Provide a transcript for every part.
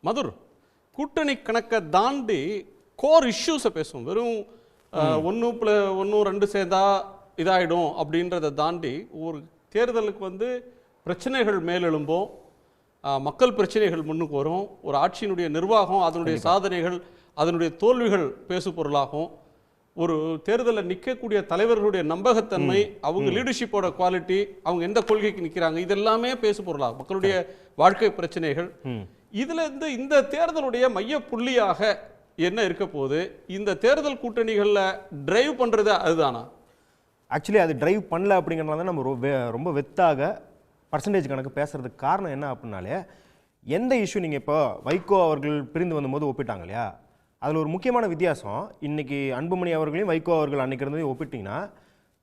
மதுர், கூட்டணி கணக்கை தாண்டி கோர் இஷ்யூஸை பேசுவோம். வெறும் 1+1 சேர்ந்தா இதாயிடும் அப்படின்றத தாண்டி ஒரு தேர்தலுக்கு வந்து பிரச்சனைகள் மேலெழும்போம், மக்கள் பிரச்சனைகள் முன்னுக்கு வரும், ஒரு ஆட்சியினுடைய நிர்வாகம் அதனுடைய சாதனைகள் அதனுடைய தோல்விகள் பேசு பொருளாகும், ஒரு தேர்தலில் நிற்கக்கூடிய தலைவர்களுடைய நம்பகத்தன்மை, அவங்க லீடர்ஷிப்போட குவாலிட்டி, அவங்க எந்த கொள்கைக்கு நிற்கிறாங்க, இதெல்லாமே பேசு பொருளாகும். மக்களுடைய வாழ்க்கை பிரச்சனைகள். இதுல இருந்து இந்த தேர்தலுடைய மைய புள்ளியாக என்ன இருக்க போகுது? இந்த தேர்தல் கூட்டணிகளில் டிரைவ் பண்றது அதுதானா? ஆக்சுவலி அது டிரைவ் பண்ணல அப்படிங்கிறனால நம்ம ரொம்ப வெத்தாக பர்சன்டேஜ் கணக்கு பேசுறதுக்கு காரணம் என்ன அப்படின்னாலே, எந்த இஷ்யூ நீங்கள் இப்போ வைகோ அவர்கள் பிரிந்து வந்தபோது ஒப்பிட்டாங்க இல்லையா, அதில் ஒரு முக்கியமான வித்தியாசம். இன்னைக்கு அன்புமணி அவர்களையும் வைகோ அவர்கள் அன்னைக்கு இருந்ததையும் ஒப்பிட்டிங்கன்னா,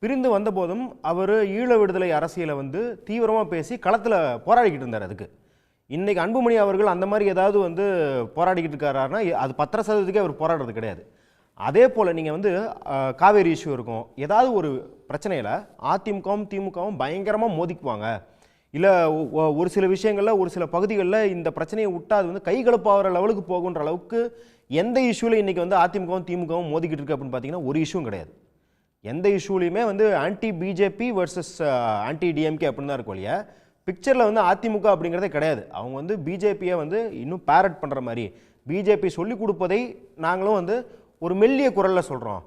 பிரிந்து வந்த போதும் அவர் ஈழ விடுதலை அரசியலை வந்து தீவிரமாக பேசி களத்தில் போராடிக்கிட்டு இருந்தார். அதுக்கு இன்னைக்கு அன்புமணி அவர்கள் அந்த மாதிரி ஏதாவது வந்து போராடிக்கிட்டு இருக்காருன்னா அது 10% அவர் போராடுறது கிடையாது. அதே போல் நீங்கள் வந்து காவேரி இஷ்யூ இருக்கும், ஏதாவது ஒரு பிரச்சனையில் அதிமுகவும் திமுகவும் பயங்கரமாக மோதிக்குவாங்க, இல்லை ஒரு சில விஷயங்களில் ஒரு சில பகுதிகளில் இந்த பிரச்சனையை விட்டால் அது வந்து கைகலப்பாகிற லெவலுக்கு போகுன்ற அளவுக்கு எந்த இஷ்யூவில் இன்றைக்கி வந்து அதிமுகவும் திமுகவும் மோதிக்கிட்டு இருக்கு அப்படின்னு பார்த்தீங்கன்னா ஒரு இஷ்யூவும் கிடையாது. எந்த இஷ்யூலையுமே வந்து anti BJP versus anti DMK அப்படின்னு தான் இருக்கும் இல்லையா, பிக்சரில் வந்து அதிமுக அப்படிங்கிறதே கிடையாது. அவங்க வந்து பிஜேபியை வந்து இன்னும் பேரட் பண்ணுற மாதிரி, பிஜேபி சொல்லிக் கொடுப்பதை நாங்களும் வந்து ஒரு மெல்லிய குரலில் சொல்கிறோம்,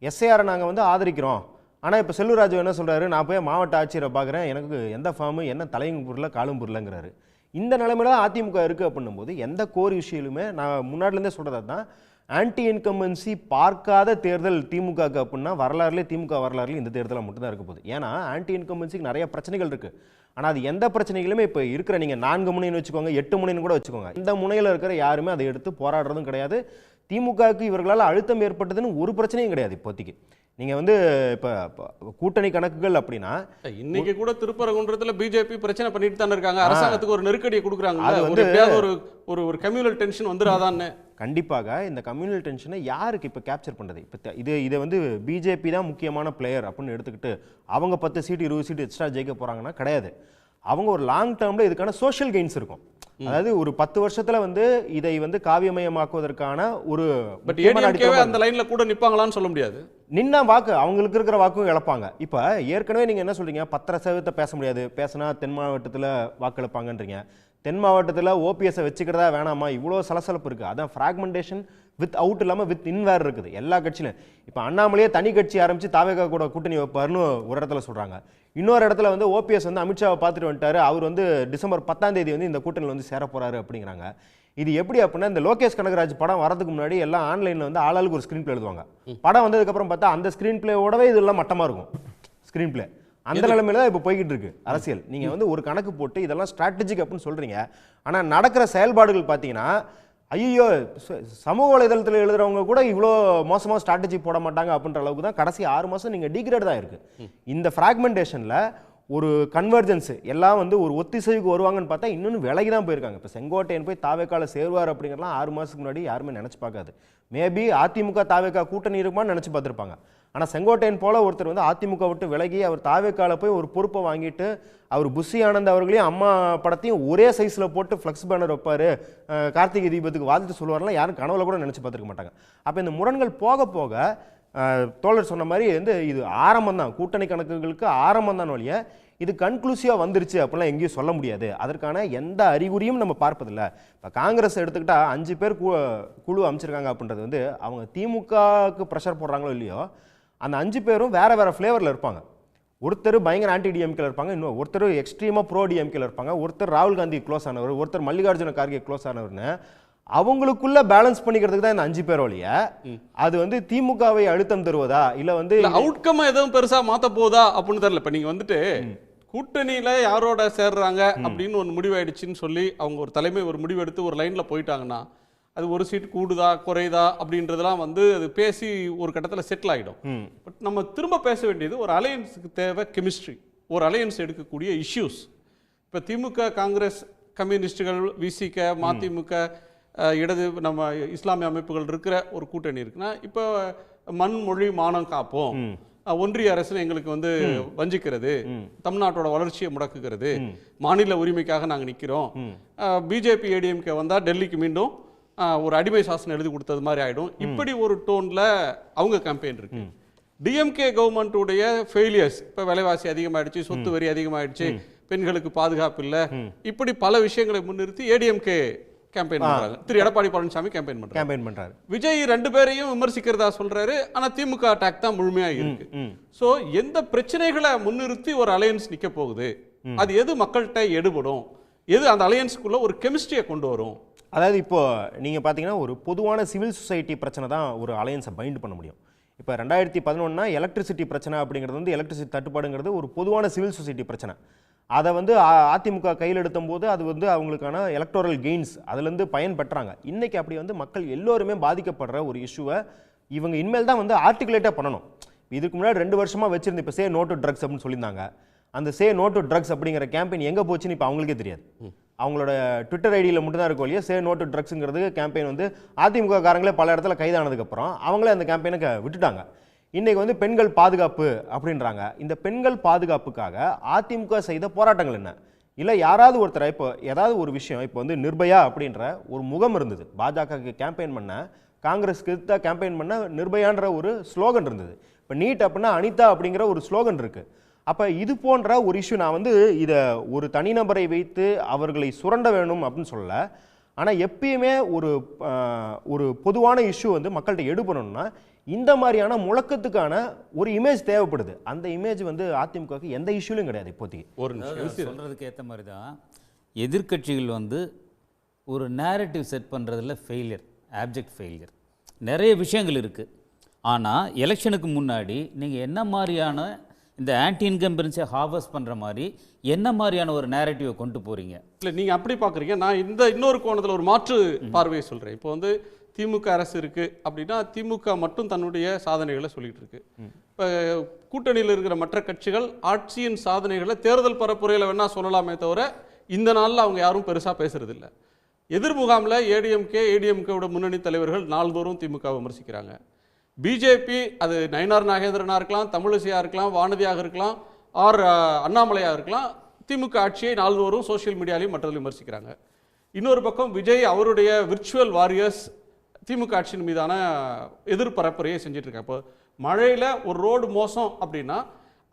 எஸ்ஐஆரை நாங்கள் வந்து ஆதரிக்கிறோம். ஆனால் இப்போ செல்வராஜு என்ன சொல்கிறாரு, நான் போய் மாவட்ட ஆட்சியரை பார்க்குறேன், எனக்கு எந்த ஃபார்மு என்ன தலையும் புரியல காலும் புரியலங்கிறாரு. இந்த நிலைமையில அதிமுக இருக்குது அப்படின்னும் போது எந்த கோர் இஷ்யூலுமே நான் முன்னாடிலேருந்தே சொல்கிறது தான், ஆன்டி இன்கம்பன்சி பார்க்காத தேர்தல் திமுகக்கு அப்படின்னா வரலாறுலேயே திமுக வரலாறுலேயே இந்த தேர்தலில் மட்டும்தான் இருக்க போகுது. ஏன்னா ஆன்டி இன்கம்பன்சிக்கு நிறைய பிரச்சனைகள் இருக்குது. ஆனால் அது எந்த பிரச்சனைகளுமே இப்போ இருக்கிற நீங்கள் 4 முனைன்னு வச்சுக்கோங்க, 8 முனைன்னு கூட வச்சுக்கோங்க, இந்த முனையில் இருக்கிற யாருமே அதை எடுத்து போராடுறதும் கிடையாது. திமுகவுக்கு இவர்களால் அழுத்தம் ஏற்பட்டதுன்னு ஒரு பிரச்சனையும் கிடையாது இப்போதைக்கு. நீங்கள் வந்து இப்போ கூட்டணி கணக்குகள் அப்படின்னா இன்னைக்கு கூட திருப்பரங்குன்றத்தில் பிஜேபி பிரச்சனை பண்ணிட்டு தானே இருக்காங்க, அரசாங்கத்துக்கு ஒரு நெருக்கடியை கொடுக்குறாங்க. அது வந்து ஒரு கம்யூனல் டென்ஷன் வந்துடாதான்னு. கண்டிப்பாக இந்த கம்யூனல் டென்ஷனை யாருக்கு இப்போ கேப்சர் பண்ணுறது? இப்போ இதை வந்து பிஜேபி தான் முக்கியமான பிளேயர் அப்படின்னு எடுத்துக்கிட்டு அவங்க 10 சீட்டு 20 சீட்டு எக்ஸ்ட்ரா ஜெயிக்க போகிறாங்கன்னா கிடையாது. அவங்க ஒரு லாங் டேர்மில் இதுக்கான சோஷியல் கெயின்ஸ் இருக்கும். அதாவது ஒரு 10 வருஷத்துல வந்து இதை வந்து காவியமயமாக்குவதற்கான ஒரு அந்த லைன்ல கூட நிப்பாங்களான்னு சொல்ல முடியாது. நின்னா வாக்கு அவங்களுக்கு இருக்கிற வாக்கும் இழப்பாங்க. இப்போ ஏற்கனவே நீங்க என்ன சொல்றீங்க, 10% பேச முடியாது, பேசினா தென் மாவட்டத்தில் வாக்கு இழப்பாங்கன்றீங்க. தென் மாவட்டத்தில் ஓபிஎஸ் வச்சுக்கிறதா வேணாமா, இவ்வளோ சலசலப்பு இருக்குது. அதான் ஃப்ராக்மெண்டேஷன் வித் அவுட் இல்லாமல் வித் இன்வேர் இருக்குது எல்லா கட்சியிலும். இப்போ அண்ணாமலையே தனி கட்சி ஆரம்பித்து தாவேகா கூட கூட்டணி வைப்பாருன்னு ஒரு இடத்துல சொல்கிறாங்க. இன்னொரு இடத்துல வந்து ஓபிஎஸ் வந்து அமித்ஷாவை பார்த்துட்டு வந்துட்டாரு, அவர் வந்து டிசம்பர் 10ஆம் தேதி வந்து இந்த கூட்டணியில் வந்து சேர போகிறாரு அப்படிங்கிறாங்க. இது எப்படி அப்படின்னா, இந்த லோகேஷ் கனகராஜ் படம் வரதுக்கு முன்னாடி எல்லாம் ஆன்லைனில் வந்து ஆளாளுக்கு ஒரு ஸ்க்ரீன் பிளே எழுதுவாங்க. படம் வந்ததுக்கப்புறம் பார்த்தா அந்த ஸ்க்ரீன் பிளேயோடவே இதெல்லாம் மட்டமாக இருக்கும் ஸ்க்ரீன் பிளே. அந்த நிலைமையில தான் இப்போ போய்கிட்டு இருக்கு அரசியல். நீங்கள் வந்து ஒரு கணக்கு போட்டு இதெல்லாம் ஸ்ட்ராட்டஜிக் அப்படின்னு சொல்கிறீங்க, ஆனால் நடக்கிற செயல்பாடுகள் பார்த்தீங்கன்னா ஐயோ சமூக வலைதளத்தில் எழுதுறவங்க கூட இவ்வளோ மோசமாக ஸ்ட்ராட்டஜி போட மாட்டாங்க அப்படின்ற அளவுக்கு தான் கடைசி 6 மாதம் நீங்கள் டிகிரேட் தான் இருக்குது. இந்த ஃப்ராக்மெண்டேஷனில் ஒரு கன்வர்ஜென்ஸ் எல்லாம் வந்து ஒரு ஒத்திசைவுக்கு வருவாங்கன்னு பார்த்தா இன்னொன்று விலகி தான் போயிருக்காங்க. இப்போ செங்கோட்டையன் போய் தாவேக்கால சேருவார் அப்படிங்கிறலாம் 6 மாதத்துக்கு முன்னாடி யாருமே நினச்சி பார்க்காது. மேபி அதிமுக தாவேக்கா கூட்டணி இருக்குமான்னு நினச்சி பார்த்துருப்பாங்க. ஆனால் செங்கோட்டையன் போல ஒருத்தர் வந்து அதிமுக விட்டு விலகி அவர் தாவேக்கால போய் ஒரு பொறுப்பை வாங்கிட்டு அவர் புஷி ஆனந்த் அவர்களையும் அம்மா படத்தையும் ஒரே சைஸில் போட்டு ஃப்ளெக்ஸ் பேனர் வைப்பார், கார்த்திகை தீபத்துக்கு வாழ்த்து சொல்லுவார்லாம் யாரும் கனவுல கூட நினச்சி பார்த்துருக்க மாட்டாங்க. அப்போ இந்த முரண்கள் போக போக தோழர் சொன்ன மாதிரி வந்து இது ஆரம்பம் தான், கூட்டணி கணக்குகளுக்கு ஆரம்பம் தான் வழிய இது கன்க்ளூசிவாக வந்துருச்சு அப்படிலாம் எங்கேயும் சொல்ல முடியாது. அதற்கான எந்த அறிகுறியும் நம்ம பார்ப்பதில்லை. இப்போ காங்கிரஸ் எடுத்துக்கிட்டால் 5 பேர் குழு அமைச்சிருக்காங்க அப்படின்றது வந்து அவங்க திமுகவுக்கு ப்ரெஷர் போடுறாங்களோ இல்லையோ, அந்த 5 பேரும் வேறு வேறு ஃப்ளேவரில் இருப்பாங்க. ஒருத்தர் பயங்கர ஆன்டி டிஎம்கேல இருப்பாங்க, இன்னும் ஒருத்தர் எக்ஸ்ட்ரீமாக ப்ரோ டிஎம்கேல இருப்பாங்க, ஒருத்தர் ராகுல் காந்தி க்ளோஸ் ஆனவர், ஒருத்தர் மல்லிகார்ஜுன கார்கே க்ளோஸ் ஆனவர்னு அவங்களுக்குள்ள பேலன்ஸ் பண்ணிக்கிறதுக்கு தான் இந்த 5 பேர் வழிய அது வந்து திமுகவை அழுத்தம் தருவதா இல்லை வந்து அவுட்கம் எதுவும் பெருசா மாற்ற போதா அப்படின்னு தெரியல. இப்போ நீங்கள் வந்துட்டு கூட்டணியில யாரோட சேர்றாங்க அப்படின்னு ஒரு முடிவாயிடுச்சுன்னு சொல்லி அவங்க ஒரு தலைமை ஒரு முடிவெடுத்து ஒரு லைன்ல போயிட்டாங்கன்னா அது ஒரு சீட் கூடுதா குறையுதா அப்படின்றதெல்லாம் வந்து அது பேசி ஒரு கட்டத்தில் செட்டில் ஆகிடும். பட் நம்ம திரும்ப பேச வேண்டியது ஒரு அலையன்ஸுக்கு தேவை கெமிஸ்ட்ரி, ஒரு அலையன்ஸ் எடுக்கக்கூடிய இஷ்யூஸ். இப்போ திமுக காங்கிரஸ் கம்யூனிஸ்டுகள் விசிக மதிமுக இடது நம்ம இஸ்லாமிய அமைப்புகள் இருக்கிற ஒரு கூட்டணி இருக்குன்னா இப்போ மண் மொழி மானம் காப்போம் ஒன்றிய அரசு எங்களுக்கு வந்து வஞ்சிக்கிறது, தமிழ்நாட்டோட வளர்ச்சியை முடக்குகிறது, மாநில உரிமைக்காக நாங்கள் நிற்கிறோம், பிஜேபி ஏடிஎம்கே வந்தால் டெல்லிக்கு மீண்டும் ஒரு அடிமை சாசனம் எழுதி கொடுத்தது மாதிரி ஆகிடும், இப்படி ஒரு டோனில் அவங்க கேம்பெயின் இருக்கு. டிஎம்கே கவர்மெண்ட்டுடைய ஃபெயிலியர்ஸ், இப்போ விலைவாசி அதிகமாகிடுச்சு, சொத்து வரி அதிகமாகிடுச்சு, பெண்களுக்கு பாதுகாப்பு இல்லை, இப்படி பல விஷயங்களை முன்னிறுத்தி ஏடிஎம்கே கேம்பெயின் பண்றாங்க. திரு எடப்பாடி பழனிசாமி கேம்பெயின் பண்றாரு. விஜய் ரெண்டு பேரையும் விமர்சிக்கிறதா சொல்றாரு, ஆனா திமுக அட்டாக் தான் முழுமையா இருக்கு. சோ எந்த பிரச்சனைகளை முன்னிறுத்தி ஒரு அலையன்ஸ் நிக்க போகுது, அது எது மக்கள்கிட்ட எடுபடும், எது அந்த அலையன்ஸ்க்குள்ள ஒரு கெமிஸ்ட்ரியை கொண்டு வரும்? அதாவது இப்போ நீங்க பாத்தீங்கன்னா ஒரு பொதுவான சிவில் சொசைட்டி பிரச்சனை தான் ஒரு அலையன்ஸை பைண்ட் பண்ண முடியும். இப்போ 2011 எலக்ட்ரிசிட்டி பிரச்சனை அப்படிங்கிறது வந்து எலக்ட்ரிசிட்டி தட்டுப்பாடுங்கிறது ஒரு பொதுவான சிவில் சொசைட்டி பிரச்சனை. அதை வந்து அதிமுக கையில் எடுத்தும் போது அது வந்து அவங்களுக்கான எலக்டோரல் கெயின்ஸ் அதுலேருந்து பயன் பெற்றாங்க. இன்றைக்கி அப்படி வந்து மக்கள் எல்லோருமே பாதிக்கப்படுற ஒரு இஷ்யூவை இவங்க இனிமேல் தான் வந்து ஆர்டிகுலேட்டாக பண்ணணும். இதுக்கு முன்னாடி 2 வருஷமாக வச்சிருந்து இப்போ சே நோ டு ட்ரக்ஸ் அப்படின்னு சொல்லியிருந்தாங்க. அந்த சே நோ டு ட்ரக்ஸ் அப்படிங்கிற கேம்பெயின் எங்கே போச்சுன்னு இப்போ அவங்களுக்கே தெரியாது. அவங்களோட ட்விட்டர் ஐடியில் மட்டும்தான் இருக்கும் இல்லையா சே நோ டு ட்ரக்ஸுங்கிறது கேம்பெயின் வந்து அதிமுக காரங்களே பல இடத்துல கைதானதுக்கப்புறம் அவங்களே அந்த கேம்பெயினை விட்டுட்டாங்க. இன்றைக்கி வந்து பெண்கள் பாதுகாப்பு அப்படின்றாங்க. இந்த பெண்கள் பாதுகாப்புக்காக அதிமுக செய்த போராட்டங்கள் என்ன? இல்லை யாராவது ஒருத்தர் இப்போ ஏதாவது ஒரு விஷயம் இப்போ வந்து நிர்பயா அப்படின்ற ஒரு முகம் இருந்தது, பாஜகவுக்கு கேம்பெயின் பண்ண, காங்கிரஸ்க்கு தான் கேம்பெயின் பண்ண நிர்பயான்ற ஒரு ஸ்லோகன் இருந்தது. இப்போ நீட் அப்படின்னா அனிதா அப்படிங்கிற ஒரு ஸ்லோகன் இருக்குது. அப்போ இது போன்ற ஒரு இஷ்யூ நான் வந்து இதை ஒரு தனிநபரை வைத்து அவர்களை சுரண்ட வேணும் அப்படின்னு சொல்லல. ஆனால் எப்பயுமே ஒரு பொதுவான இஷ்யூ வந்து மக்கள்கிட்ட எடுபடணும்னா இந்த மாதிரியான முழக்கத்துக்கான ஒரு இமேஜ் தேவைப்படுது. அந்த இமேஜ் வந்து அதிமுகவுக்கு எந்த இஷ்யூலையும் கிடையாது இப்போதைக்கு. ஒரு சொல்கிறதுக்கு ஏற்ற மாதிரி தான் எதிர்கட்சிகள் வந்து ஒரு நேரட்டிவ் செட் பண்ணுறதுல ஃபெயிலியர், ஆப்ஜெக்ட் ஃபெயிலியர். நிறைய விஷயங்கள் இருக்குது. ஆனால் எலெக்ஷனுக்கு முன்னாடி நீங்கள் என்ன மாதிரியான இந்த ஆன்டி இன்கம்பரன்ஸை ஹார்வெஸ்ட் பண்ணுற மாதிரி என்ன மாதிரியான ஒரு நேரட்டிவை கொண்டு போகிறீங்க? இல்லை நீங்கள் அப்படி பார்க்குறீங்க. நான் இன்னொரு கோணத்தில் ஒரு மாற்று பார்வையை சொல்கிறேன். இப்போ வந்து திமுக அரசு இருக்குது அப்படின்னா திமுக மட்டும் தன்னுடைய சாதனைகளை சொல்லிட்டு இருக்கு. இப்போ கூட்டணியில் இருக்கிற மற்ற கட்சிகள் ஆட்சியின் சாதனைகளை தேர்தல் பரப்புரையில் வேணா சொல்லலாமே தவிர இந்த நாளில் அவங்க யாரும் பெருசாக பேசுறதில்லை. எதிர்முகாமில் ஏடிஎம்கேவோட முன்னணி தலைவர்கள் நாள்தோறும் திமுக விமர்சிக்கிறாங்க. பிஜேபி அது நயினார் நாகேந்திரனாக இருக்கலாம், தமிழிசையாக இருக்கலாம், வானதியாக இருக்கலாம், ஆர் அண்ணாமலையாக இருக்கலாம், திமுக ஆட்சியை நாள்தோறும் சோசியல் மீடியாலையும் மற்றதில் விமர்சிக்கிறாங்க. இன்னொரு பக்கம் விஜய் அவருடைய விர்ச்சுவல் வாரியர்ஸ் திமுக ஆட்சியின் மீதான எதிர்பரப்புரையை செஞ்சுட்டு இருக்காங்க. இப்போ மழையில் ஒரு ரோடு மோசம் அப்படின்னா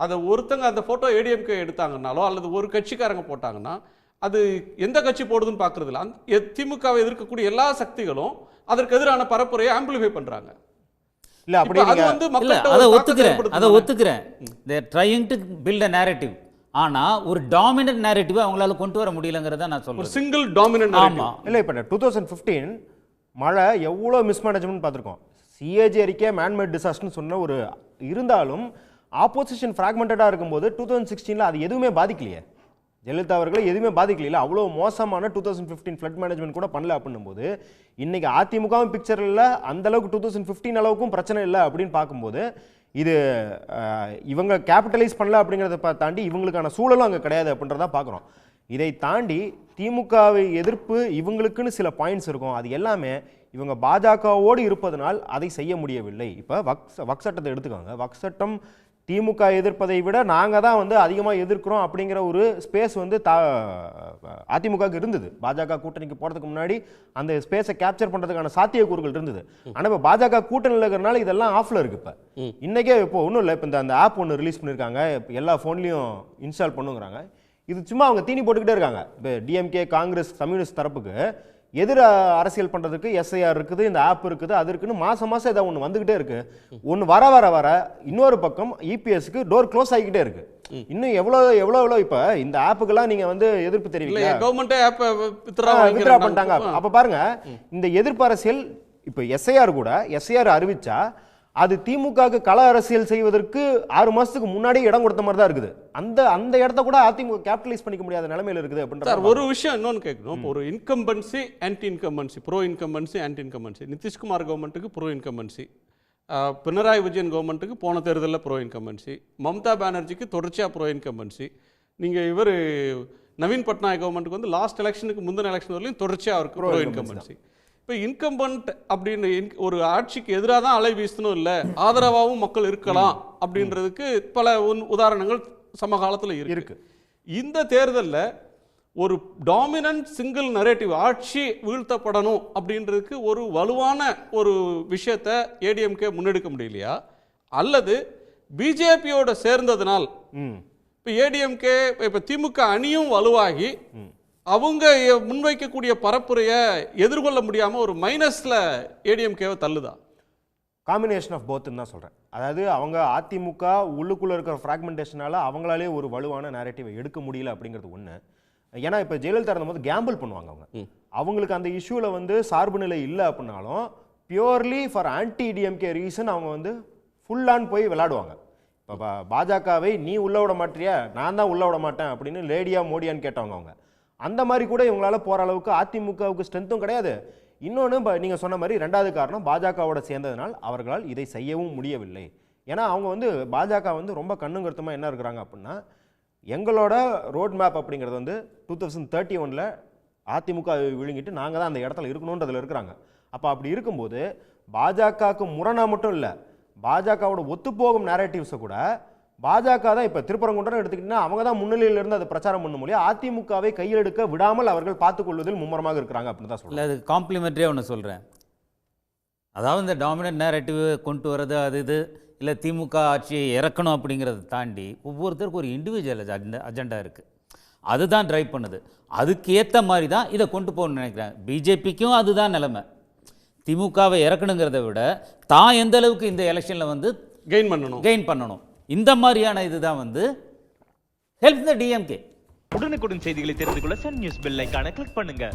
அதை ஒருத்தங்க அந்த ஃபோட்டோ ஏடிஎம்கே எடுத்தாங்கன்னாலோ அல்லது ஒரு கட்சிக்காரங்க போட்டாங்கன்னா அது எந்த கட்சி போடுதுன்னு பார்க்கறது இல்லை. திமுகவை எதிர்க்கக்கூடிய எல்லா சக்திகளும் அதற்கு எதிரான பரப்புரையை ஆம்பிளிஃபை பண்ணுறாங்க. இல்லை அப்படி அதை ஒத்துக்கிறேன். They're trying to build a narrative. ஆனால் ஒரு டாமினன்ட் நேரேட்டிவ் அவங்களால கொண்டு வர முடியலங்கிறத நான் சொல்றேன். Single dominant. ஆமாம். இல்லை இப்போ 2015 மழை எவ்வளோ மிஸ்மேனேஜ்மெண்ட் பார்த்துருக்கோம். சிஏஜி அறிக்கை மேன்மேட் டிசாஸ்டர்னு சொன்ன ஒரு இருந்தாலும் ஆப்போசிஷன் ஃப்ராக்மெண்டடாக இருக்கும்போது 2016 அது எதுவுமே பாதிக்கலையே. ஜெயலலிதா அவர்களை எதுவுமே பாதிக்கல. அவ்வளோ மோசமான 2015 ஃப்ளட் மேனேஜ்மெண்ட் கூட பண்ணல அப்படின்னும் போது இன்னைக்கு அதிமுகவும் பிக்சர் இல்லை, அந்த அளவுக்கு 2015 அளவுக்கும் பிரச்சனை இல்லை அப்படின்னு பார்க்கும்போது இது இவங்க கேபிட்டலைஸ் பண்ணல அப்படிங்கிறத தாண்டி இவங்களுக்கான சூழலும் அங்கே கிடையாது அப்படின்றத பார்க்குறோம். இதை தாண்டி திமுகவை எதிர்ப்பு இவங்களுக்குன்னு சில பாயிண்ட்ஸ் இருக்கும். அது எல்லாமே இவங்க பாஜகவோடு இருப்பதனால் அதை செய்ய முடியவில்லை. இப்போ வக் சட்டத்தை எடுத்துக்காங்க. வக் சட்டம் திமுக எதிர்ப்பதை விட நாங்கள் தான் வந்து அதிகமாக எதிர்க்கிறோம் அப்படிங்கிற ஒரு ஸ்பேஸ் வந்து அதிமுகவுக்கு இருந்தது. பாஜக கூட்டணிக்கு போகிறதுக்கு முன்னாடி அந்த ஸ்பேஸை கேப்சர் பண்ணுறதுக்கான சாத்தியக்கூறுகள் இருந்தது. ஆனால் இப்போ பாஜக கூட்டணியில் இருக்கிறனால இதெல்லாம் ஆஃப்ல இருக்கு. இப்போ இன்னைக்கே இப்போ ஒன்றும் இல்லை, இப்போ அந்த ஆப் ஒன்று ரிலீஸ் பண்ணியிருக்காங்க, எல்லா ஃபோன்லேயும் இன்ஸ்டால் பண்ணுங்கிறாங்க. இது சும்மா அவங்க தீனி போட்டுக்கிட்டே இருக்காங்க. இப்போ டிஎம்கே, காங்கிரஸ், கம்யூனிஸ்ட் தரப்புக்கு எதிர அரசியல் பண்ணுறதுக்கு எஸ்ஐஆர் இருக்குது, இந்த ஆப் இருக்குது, அது இருக்குன்னு மாதம் ஏதாவது ஒன்று வந்துக்கிட்டே இருக்கு. ஒன்று வர இன்னொரு பக்கம் இபிஎஸ்க்கு டோர் க்ளோஸ் ஆகிக்கிட்டே இருக்கு. இன்னும் எவ்வளோ இப்போ இந்த ஆப்புக்கெல்லாம் நீங்கள் வந்து எதிர்ப்பு தெரிவிக்கல, கவர்மெண்ட்டே ஆப் வித்ரா பண்ணிட்டாங்க. அப்போ பாருங்க இந்த எதிர்ப்பு அரசியல். இப்போ எஸ்ஐஆர் அறிவிச்சா அது திமுகவுக்கு கள அரசியல் செய்வதற்கு 6 மாசத்துக்கு முன்னாடி இடம் கொடுத்த மாதிரி தான் இருக்குது. அந்த இடத்த கூட அதிமுக கேபிட்டலைஸ் பண்ணிக்க முடியாத நிலைமையில இருக்குது அப்படின்ற ஒரு விஷயம் இன்னொன்று கேட்கணும். ஒரு incumbency, anti incumbency, bro incumbency, anti incumbency. Nitish Kumar கவர்மெண்ட்டுக்கு ப்ரோ இன்கம்பன்சி, பினராயி விஜயன் கவர்மெண்ட்டுக்கு போன தேர்தலில் ப்ரோ இன்கம்பன்சி, மம்தா பானர்ஜிக்கு தொடர்ச்சியாக ப்ரோ இன்கம்பன்சி. நீங்கள் நவீன் பட்நாயக் கவர்மெண்ட்டுக்கு வந்து லாஸ்ட் எலெக்ஷனுக்கு முந்தின எலெக்ஷன் வரலையும் தொடர்ச்சியாக அவருக்கு ப்ரோ இன்கம்பன்சி. இப்போ இன்கம்பன்ட் அப்படின்னு ஒரு ஆட்சிக்கு எதிராக தான் அலை வீசணும் இல்லை, ஆதரவாகவும் மக்கள் இருக்கலாம் அப்படின்றதுக்கு பல உதாரணங்கள் சமகாலத்தில் இருக்கு. இந்த தேர்தலில் ஒரு டாமினன்ட் சிங்கிள் நரேட்டிவ், ஆட்சி வீழ்த்தப்படணும் அப்படின்றதுக்கு ஒரு வலுவான ஒரு விஷயத்தை ஏடிஎம்கே முன்னெடுக்க முடியலையா, அல்லது பிஜேபியோட சேர்ந்ததுனால் இப்போ ஏடிஎம்கே இப்போ திமுக அணியும் வலுவாகி அவங்க முன்வைக்கக்கூடிய பரப்புரையை எதிர்கொள்ள முடியாமல் ஒரு மைனஸில் ஏடிஎம்கேவை தள்ளுதா? காம்பினேஷன் ஆஃப் போத்துன்னு தான் சொல்கிறேன். அதாவது அவங்க அதிமுக உள்ளுக்குள்ளே இருக்கிற ஃப்ராக்மெண்டேஷனால் அவங்களாலே ஒரு வலுவான நேரேட்டிவை எடுக்க முடியல அப்படிங்கிறது ஒன்று. ஏன்னா இப்போ ஜெயலலிதா இருந்தபோது கேம்பிள் பண்ணுவாங்க அவங்களுக்கு அந்த இஷ்யூவில் வந்து சார்பு நிலை இல்லை அப்படின்னாலும் purely for anti DMK reason அவங்க வந்து ஃபுல் ஆன் போய் விளையாடுவாங்க. இப்போ பாஜகவை நீ உள்ள விட மாட்டியா, நான் தான் உள்ள விட மாட்டேன் அப்படின்னு லேடியா மோடியான்னு கேட்டவங்க அவங்க. அந்த மாதிரி கூட இவங்களால போகிற அளவுக்கு அதிமுகவுக்கு ஸ்ட்ரென்த்தும் கிடையாது. இன்னொன்று நீங்கள் சொன்ன மாதிரி ரெண்டாவது காரணம், பாஜகவோட சேர்ந்ததுனால் அவர்களால் இதை செய்யவும் முடியவில்லை. ஏன்னா அவங்க வந்து பாஜக வந்து ரொம்ப கண்ணுங்கருத்தமாக என்ன இருக்கிறாங்க அப்படின்னா, எங்களோட ரோட் மேப் அப்படிங்கிறது வந்து 2031 அதிமுக விழுங்கிட்டு நாங்கள் தான் அந்த இடத்துல இருக்கணுன்றதுல இருக்கிறாங்க. அப்போ அப்படி இருக்கும்போது பாஜகவுக்கு முரணா மட்டும் இல்லை, பாஜகவோட ஒத்துப்போகும் நேரேட்டிவ்ஸை கூட பாஜக தான் இப்போ திருப்பரங்குன்றம் எடுத்துக்கிட்டீங்கன்னா அவங்க தான் முன்னிலையிலிருந்து அதை பிரச்சாரம் பண்ண முடியும். அதிமுகவை கையில் எடுக்க விடாமல் அவர்கள் பார்த்துக்கொள்வதில் மும்முரமாக இருக்கிறாங்க அப்படின்னு தான் சொல்லுங்கள். அது காம்ப்ளிமெண்ட்ரியாக ஒன்று சொல்கிறேன். அதாவது இந்த டாமினன்ட் நேரேட்டிவ் கொண்டு வர்றது அது இது இல்லை திமுக ஆட்சியை இறக்கணும் அப்படிங்கிறத தாண்டி ஒவ்வொருத்தருக்கும் ஒரு இண்டிவிஜுவல் அஜெண்டா இருக்குது, அதுதான் ட்ரைவ் பண்ணுது. அதுக்கு ஏற்ற மாதிரி தான் இதை கொண்டு போகணும்னு நினைக்கிறேன். பிஜேபிக்கும் அதுதான் நிலைமை. திமுகவை இறக்கணுங்கிறத விட தான் எந்த அளவுக்கு இந்த எலெக்ஷனில் வந்து கெயின் பண்ணணும் இந்த மாதிரியான இதுதான் வந்து ஹெல்ப் த டிஎம்கே. உடனுக்குடன் செய்திகளை தெரிந்து கொள்ள சன் நியூஸ் பெல் ஐகானை கிளிக் பண்ணுங்க.